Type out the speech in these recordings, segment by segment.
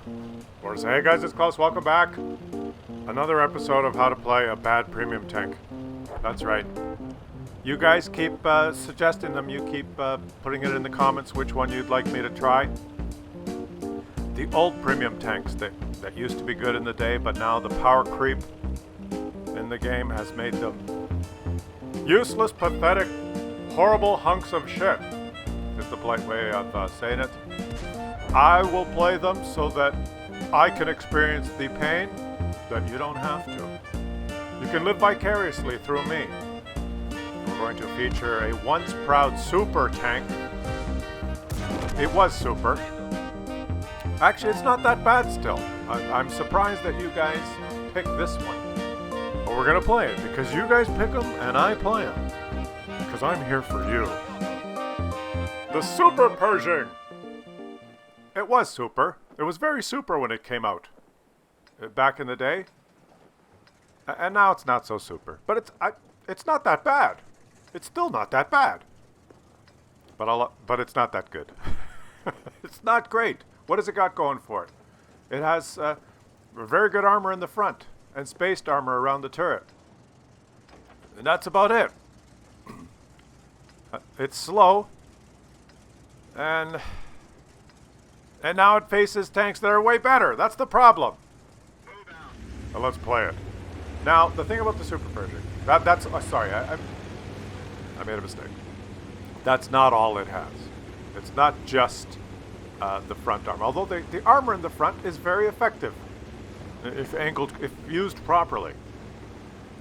Hey guys, it's Claus. Welcome back. Another episode of how to play a bad premium tank. That's right. You guys keep suggesting them. You keep putting it in the comments which one you'd like me to try. The old premium tanks that used to be good in the day, but now the power creep in the game has made them useless, pathetic, horrible hunks of shit, is the polite way of saying it. I will play them so that I can experience the pain that you don't have to. You can live vicariously through me. We're going to feature a once proud super tank. It was super. Actually, it's not that bad still. I'm surprised that you guys picked this one. But we're going to play it because you guys pick them and I play them. Because I'm here for you. The Super Pershing! It was super. It was very super when it came out. Back in the day. And now it's not so super. But it's not that bad. It's still not that bad. But it's not that good. It's not great. What has it got going for it? It has very good armor in the front and spaced armor around the turret. And that's about it. It's slow. And now it faces tanks that are way better. That's the problem. Now let's play it. Now, the thing about the Super Pershing, that's sorry, I made a mistake. That's not all it has. It's not just the front armor. Although the armor in the front is very effective if used properly.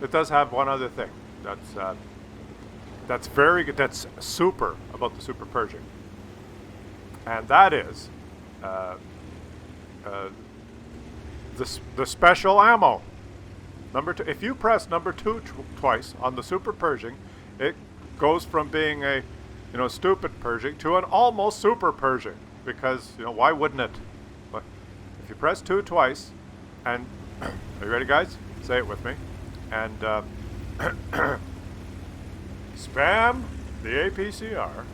It does have one other thing. That's very good. That's super about the Super Pershing. And that is the special ammo. Number 2. If you press number 2 twice on the Super Pershing, it goes from being a stupid Pershing to an almost super Pershing. Because why wouldn't it? But if you press 2 twice, and are you ready, guys? Say it with me. And spam the APCR.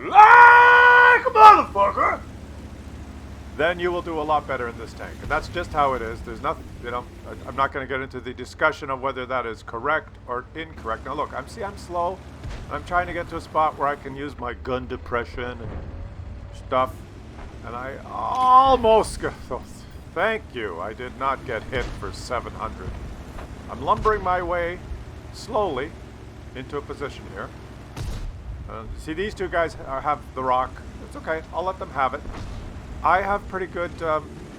Like a motherfucker! Then you will do a lot better in this tank. And that's just how it is. There's nothing, I'm not going to get into the discussion of whether that is correct or incorrect. Now look, I'm slow. I'm trying to get to a spot where I can use my gun depression and stuff. And I almost got, thank you. I did not get hit for 700. I'm lumbering my way slowly into a position here. See, these two guys have the rock. It's okay. I'll let them have it. I have pretty good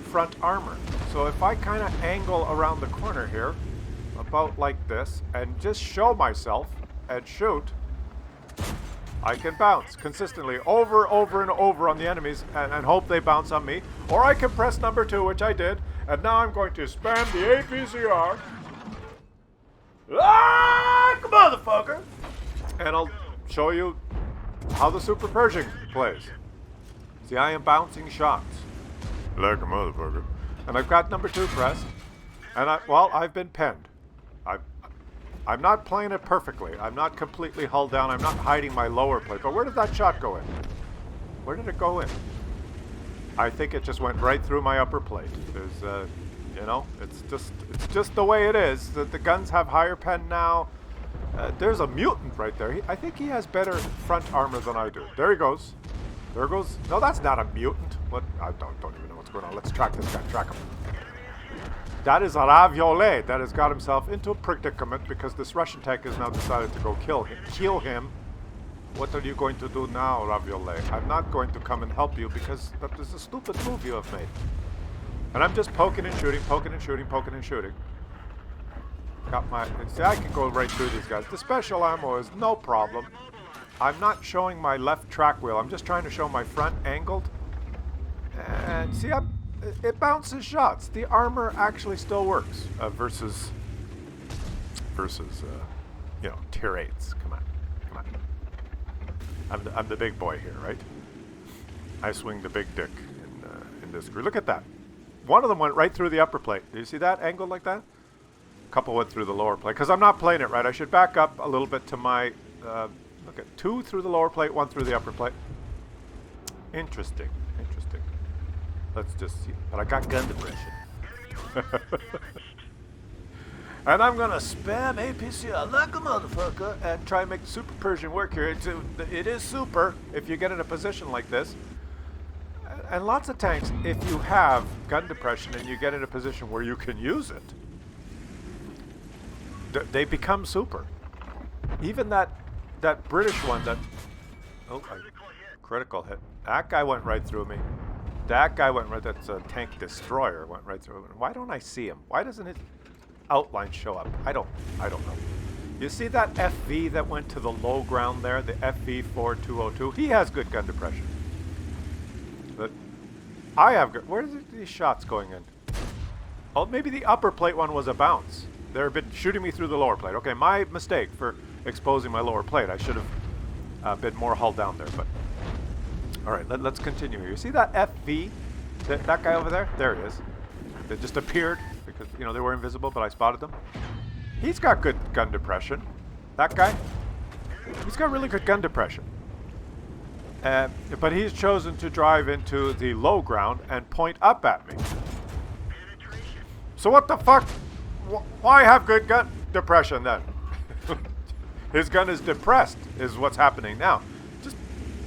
front armor. So if I kind of angle around the corner here, about like this, and just show myself and shoot, I can bounce consistently over and over on the enemies and hope they bounce on me. Or I can press number 2, which I did, and now I'm going to spam the APCR. Like a motherfucker! And I'll show you how the Super Pershing plays. See, I am bouncing shots. Like a motherfucker. And I've got number 2 pressed. And I've been penned. I'm not playing it perfectly. I'm not completely hull down. I'm not hiding my lower plate. But where did that shot go in? Where did it go in? I think it just went right through my upper plate. There's, it's just the way it is. The guns have higher pen now. There's a mutant right there. I think he has better front armor than I do. There he goes. There goes. No, that's not a mutant. What? I don't even know what's going on. Let's track this guy. Track him. That is a Ravioli that has got himself into a predicament because this Russian tank has now decided to go kill him. What are you going to do now, Ravioli? I'm not going to come and help you because that is a stupid move you have made. And I'm just poking and shooting, poking and shooting, poking and shooting. Got my... See, I can go right through these guys. The special ammo is no problem. I'm not showing my left track wheel. I'm just trying to show my front angled. And see, it bounces shots. The armor actually still works versus tier 8s. Come on. I'm the big boy here, right? I swing the big dick in this group. Look at that. One of them went right through the upper plate. Do you see that angled like that? A couple went through the lower plate because I'm not playing it right. I should back up a little bit to my look at 2 through the lower plate, 1 through the upper plate. Interesting. Interesting. Let's just see. But I got gun depression. And I'm gonna spam APCR like a motherfucker and try and make the Super Pershing work here. It is super if you get in a position like this. And lots of tanks, if you have gun depression and you get in a position where you can use it, they become super. Even that British one that... Oh, critical hit. That guy went right through me. That guy went right... That's a tank destroyer went right through me. Why don't I see him? Why doesn't his outline show up? I don't know. You see that FV that went to the low ground there? The FV4202? He has good gun depression. But I have good... Where are these shots going in? Oh, maybe the upper plate one was a bounce. They're a bit shooting me through the lower plate. Okay, my mistake for exposing my lower plate. I should have been more hull down there, but... Alright, let's continue here. You see that FV? That guy over there? There it is. They just appeared because, you know, they were invisible, but I spotted them. He's got good gun depression. That guy? He's got really good gun depression. But he's chosen to drive into the low ground and point up at me. So what the fuck? Why have good gun depression then? His gun is depressed, is what's happening now. Just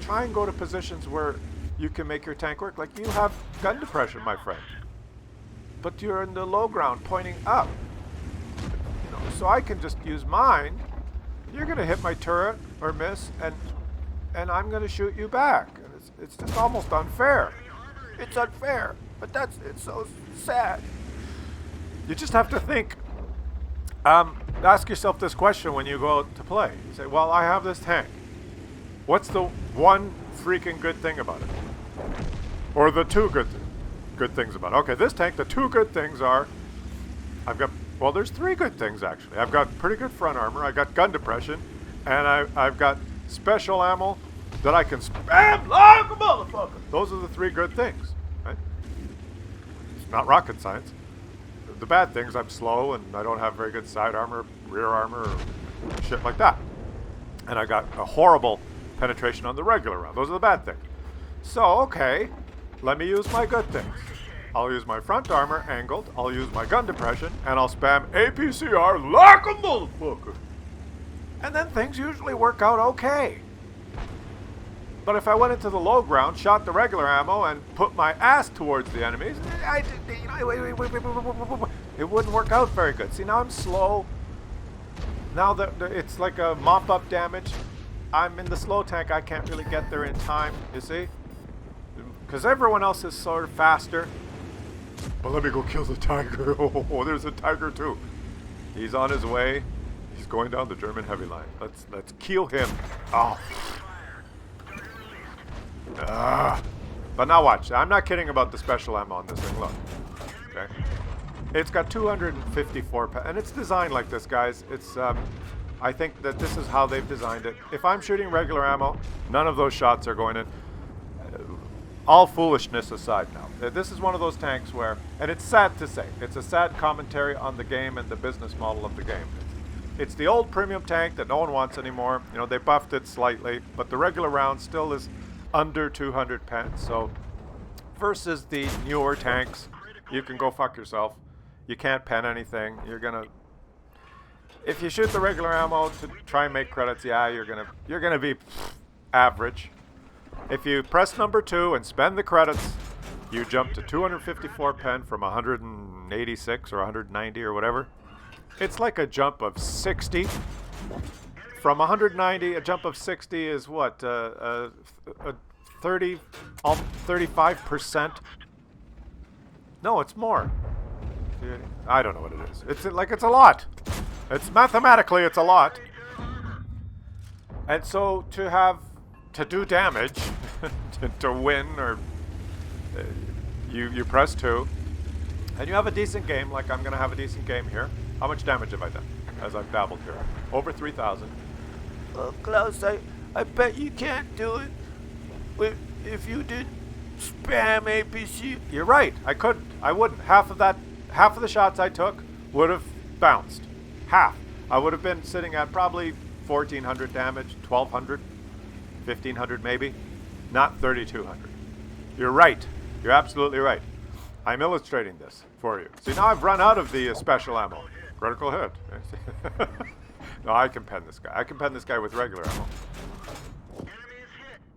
try and go to positions where you can make your tank work. Like, you have gun depression, my friend. But you're in the low ground pointing up. You know, so I can just use mine. You're going to hit my turret or miss, and I'm going to shoot you back. And it's just almost unfair. It's unfair, but it's so sad. You just have to think. Ask yourself this question when you go out to play. You say, well, I have this tank. What's the one freaking good thing about it? Or the two good things about it? Okay, this tank, the two good things are, well, there's three good things, actually. I've got pretty good front armor, I got gun depression, and I've got special ammo that I can spam like a motherfucker. Those are the three good things, right? It's not rocket science. The bad things, I'm slow and I don't have very good side armor, rear armor, or shit like that. And I got a horrible penetration on the regular round. Those are the bad things. So, okay, let me use my good things. I'll use my front armor angled, I'll use my gun depression, and I'll spam APCR like a motherfucker. And then things usually work out okay. But if I went into the low ground, shot the regular ammo, and put my ass towards the enemies, it wouldn't work out very good. See, now I'm slow. Now that it's like a mop-up damage. I'm in the slow tank. I can't really get there in time, you see? Because everyone else is sort of faster. But let me go kill the tiger. Oh, there's a tiger too. He's on his way. He's going down the German heavy line. Let's kill him. Oh. But now watch. I'm not kidding about the special ammo on this thing. Look. Okay. It's got 254 and it's designed like this, guys. It's I think that this is how they've designed it. If I'm shooting regular ammo, none of those shots are going in. All foolishness aside now. This is one of those tanks where, and it's sad to say, it's a sad commentary on the game and the business model of the game. It's the old premium tank that no one wants anymore. You know, they buffed it slightly, but the regular round still is under 200 pence. So versus the newer tanks, you can go fuck yourself. You can't pen anything. You're gonna, if you shoot the regular ammo to try and make credits, yeah, you're gonna be average. If you press number 2 and spend the credits, you jump to 254 pen from 186 or 190 or whatever. It's like a jump of 60. From 190, a jump of 60 is what? 35%? No, it's more. I don't know what it is. It's a lot. It's mathematically, it's a lot. And so to do damage, to win, or you press 2, and you have a decent game, like I'm going to have a decent game here. How much damage have I done as I've dabbled here? Over 3,000. Oh, Claus, I bet you can't do it if you did spam APC. You're right, I couldn't. I wouldn't. Half of the shots I took would have bounced. Half. I would have been sitting at probably 1,400 damage, 1,200, 1,500 maybe, not 3,200. You're right. You're absolutely right. I'm illustrating this for you. See, now I've run out of the special ammo. Critical hit. No, I can pen this guy. I can pen this guy with regular ammo.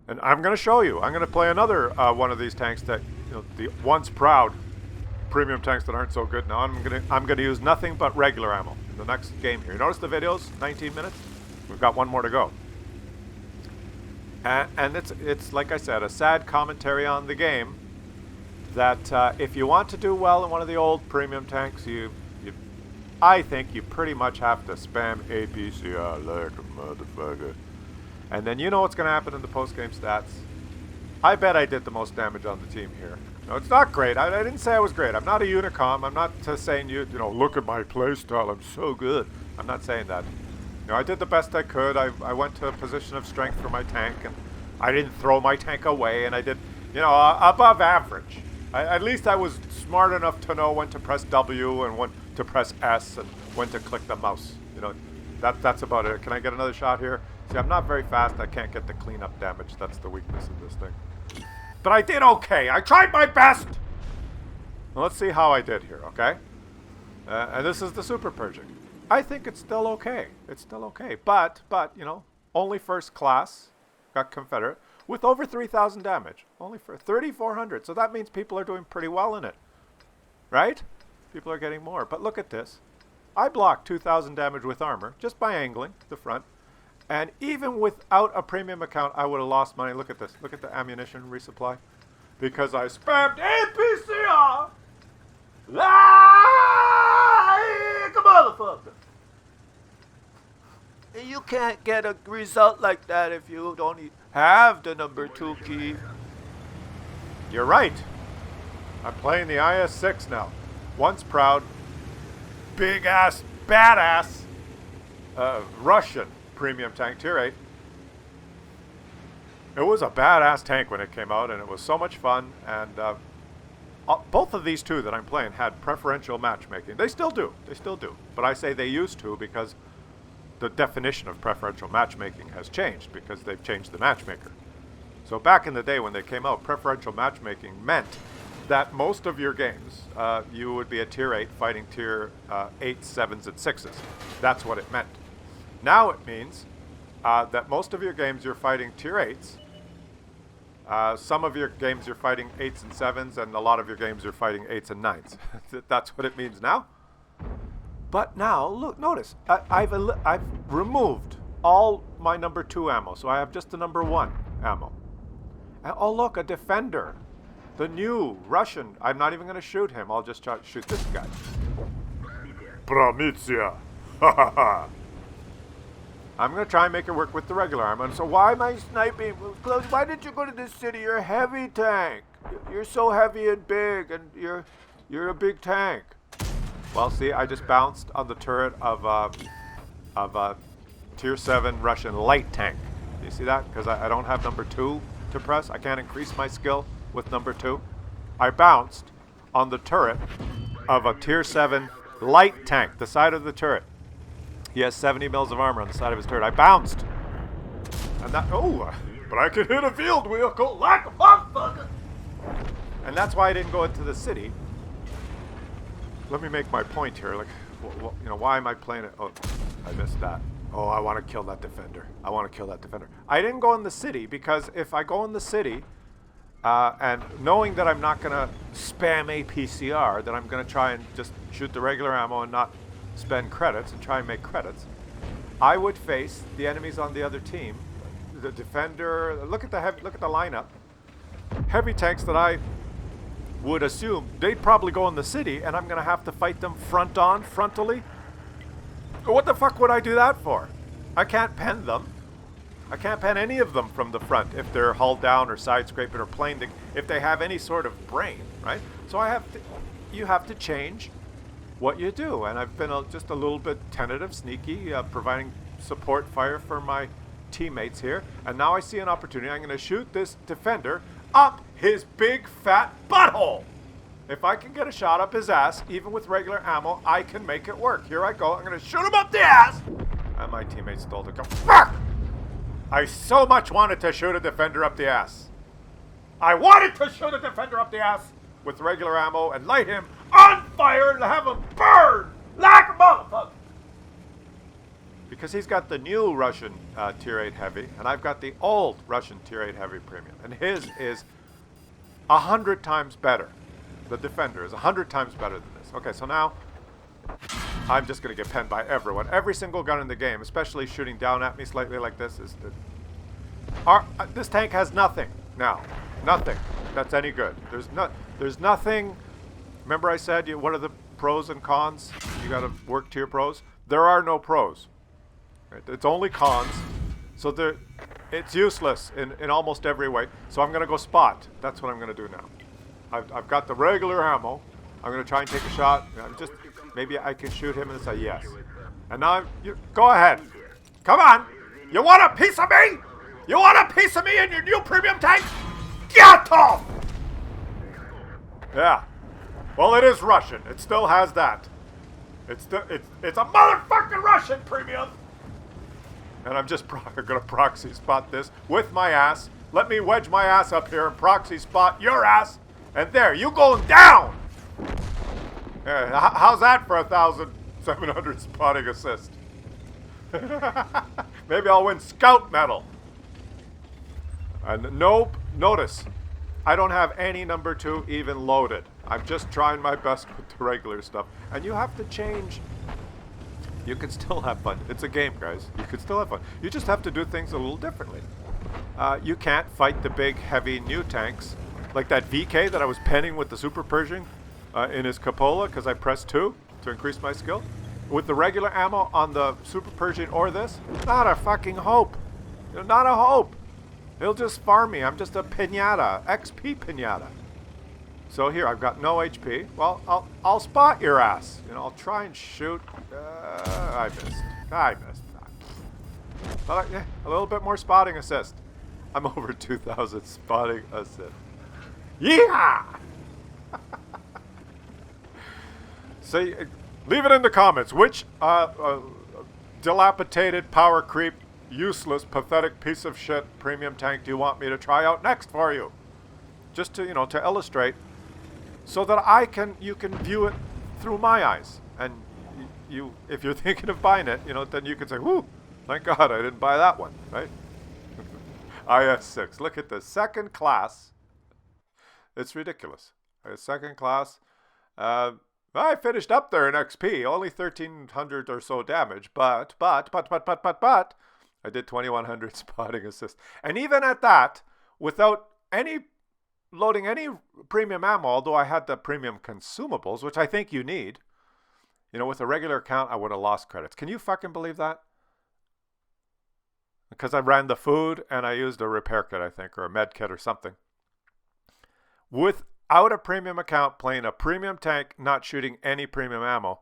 And I'm going to show you. I'm going to play another one of these tanks that, you know, the once proud premium tanks that aren't so good. Now I'm going to use nothing but regular ammo in the next game here. You notice the video's 19 minutes? We've got one more to go. And it's like I said, a sad commentary on the game that if you want to do well in one of the old premium tanks, I think you pretty much have to spam APCR like a motherfucker. And then you know what's going to happen in the post-game stats. I bet I did the most damage on the team here. No, it's not great. I didn't say I was great. I'm not a Unicom. I'm not saying you know, look at my playstyle. I'm so good. I'm not saying that. You know, I did the best I could. I went to a position of strength for my tank, and I didn't throw my tank away, and I did, you know, above average. At least I was smart enough to know when to press W and when to press S and when to click the mouse. You know, that's about it. Can I get another shot here? See, I'm not very fast. I can't get the cleanup damage. That's the weakness in this thing. But I did okay. I tried my best. Well, let's see how I did here, okay? And this is the Super Pershing. I think it's still okay. It's still okay. But, you know, only first class. Got Confederate. With over 3,000 damage. Only for 3,400. So that means people are doing pretty well in it. Right? People are getting more. But look at this. I blocked 2,000 damage with armor. Just by angling the front. And even without a premium account, I would have lost money. Look at this. Look at the ammunition resupply. Because I spammed APCR. Like a motherfucker. You can't get a result like that if you don't have the number 2 key. You're right. I'm playing the IS-6 now. Once proud, big ass, badass Russian premium tank, tier 8. It was a badass tank when it came out, and it was so much fun. And both of these two that I'm playing had preferential matchmaking. They still do. They still do. But I say they used to because the definition of preferential matchmaking has changed because they've changed the matchmaker. So back in the day when they came out, preferential matchmaking meant that most of your games, you would be a tier 8 fighting tier 8s, 7s, and 6s. That's what it meant. Now it means that most of your games you're fighting tier 8s. Some of your games you're fighting 8s and 7s, and a lot of your games you're fighting 8s and 9s. That's what it means now. But now, look, notice, I've removed all my number 2 ammo, so I have just the number 1 ammo. And, oh, look, a defender. The new Russian. I'm not even going to shoot him. I'll just try to shoot this guy. Promitsia. Ha ha ha. I'm going to try and make it work with the regular ammo. And so why am I sniping? Claus, why did you go to this city? You're a heavy tank. You're so heavy and big, and you're a big tank. Well, see, I just bounced on the turret of a tier 7 Russian light tank. Do you see that? Because I don't have number 2 to press. I can't increase my skill with number 2. I bounced on the turret of a tier 7 light tank, the side of the turret. He has 70 mils of armor on the side of his turret. I bounced. And that, but I could hit a field vehicle like a motherfucker. And that's why I didn't go into the city. Let me make my point here. Like, you know, why am I playing it? Oh, I missed that. Oh, I want to kill that defender. I want to kill that defender. I didn't go in the city because if I go in the city, and knowing that I'm not going to spam APCR, that I'm going to try and just shoot the regular ammo and not spend credits and try and make credits, I would face the enemies on the other team. The defender. Look at the lineup. Heavy tanks that I would assume they'd probably go in the city, and I'm going to have to fight them frontally. What the fuck would I do that for? I can't pen them. I can't pen any of them from the front if they're hull down or side scraping or plane, if they have any sort of brain, right? So you have to change what you do, and I've been just a little bit tentative, sneaky, providing support fire for my teammates here, and now I see an opportunity. I'm going to shoot this defender up his big fat butthole. If I can get a shot up his ass, even with regular ammo, I can make it work. Here I go. I'm going to shoot him up the ass. And my teammate stole the gun. Fuck! I so much wanted to shoot a defender up the ass. I wanted to shoot a defender up the ass with regular ammo and light him on fire and have him burn like a motherfucker. Because he's got the new Russian Tier 8 Heavy, and I've got the old Russian Tier 8 Heavy Premium. And his is 100 times better. The Defender is 100 times better than this. Okay, so now I'm just going to get penned by everyone. Every single gun in the game, especially shooting down at me slightly like this, is this tank has nothing now. Nothing that's any good. There's nothing. Remember I said, what are the pros and cons? You got to work to your pros. There are no pros. Right? It's only cons. So it's useless in almost every way. So I'm going to go spot. That's what I'm going to do now. I've got the regular ammo. I'm going to try and take a shot. Maybe I can shoot him and say yes. And now, go ahead. Come on. You want a piece of me? You want a piece of me in your new premium tank? Get off! Yeah. Well, it is Russian. It still has that. It's a motherfucking Russian premium. And I'm just going to proxy spot this with my ass. Let me wedge my ass up here and proxy spot your ass. And there, you going down. Yeah, how's that for 1,700 spotting assist? Maybe I'll win Scout Medal. And nope, notice, I don't have any number 2 even loaded. I'm just trying my best with the regular stuff. And you have to change. You can still have fun. It's a game, guys. You can still have fun. You just have to do things a little differently. You can't fight the big, heavy new tanks. Like that VK that I was penning with the Super Pershing in his cupola because I pressed 2 to increase my skill. With the regular ammo on the Super Pershing or this, not a fucking hope. Not a hope. He'll just farm me. I'm just a pinata, XP pinata. So here, I've got no HP. Well, I'll spot your ass. I'll try and shoot. I missed. But a little bit more spotting assist. I'm over 2,000 spotting assist. Yeehaw! Say, leave it in the comments. Which dilapidated, power creep, useless, pathetic piece of shit premium tank do you want me to try out next for you? Just to, to illustrate, so that you can view it through my eyes. And if you're thinking of buying it, then you can say, whoo, thank God I didn't buy that one, right? IS-6. Look at the second class. It's ridiculous. Second class. I finished up there in XP. Only 1,300 or so damage. But, I did 2,100 spotting assist. And even at that, without loading any premium ammo, although I had the premium consumables, which I think you need. With a regular account, I would have lost credits. Can you fucking believe that? Because I ran the food and I used a repair kit, I think, or a med kit or something. Without a premium account, playing a premium tank, not shooting any premium ammo,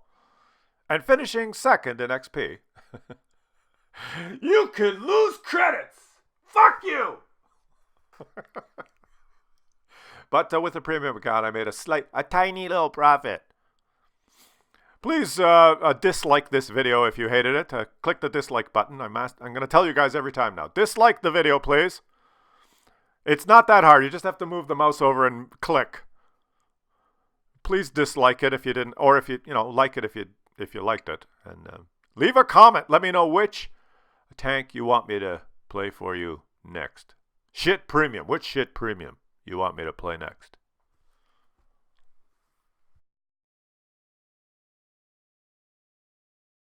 and finishing second in XP. You could lose credits! Fuck you! But with a premium account, I made a tiny little profit. Please dislike this video if you hated it. Click the dislike button. I'm going to tell you guys every time now. Dislike the video, please. It's not that hard. You just have to move the mouse over and click. Please dislike it if you didn't, or if you like it if you liked it, and leave a comment. Let me know which tank you want me to play for you next. Shit premium. Which shit premium you want me to play next?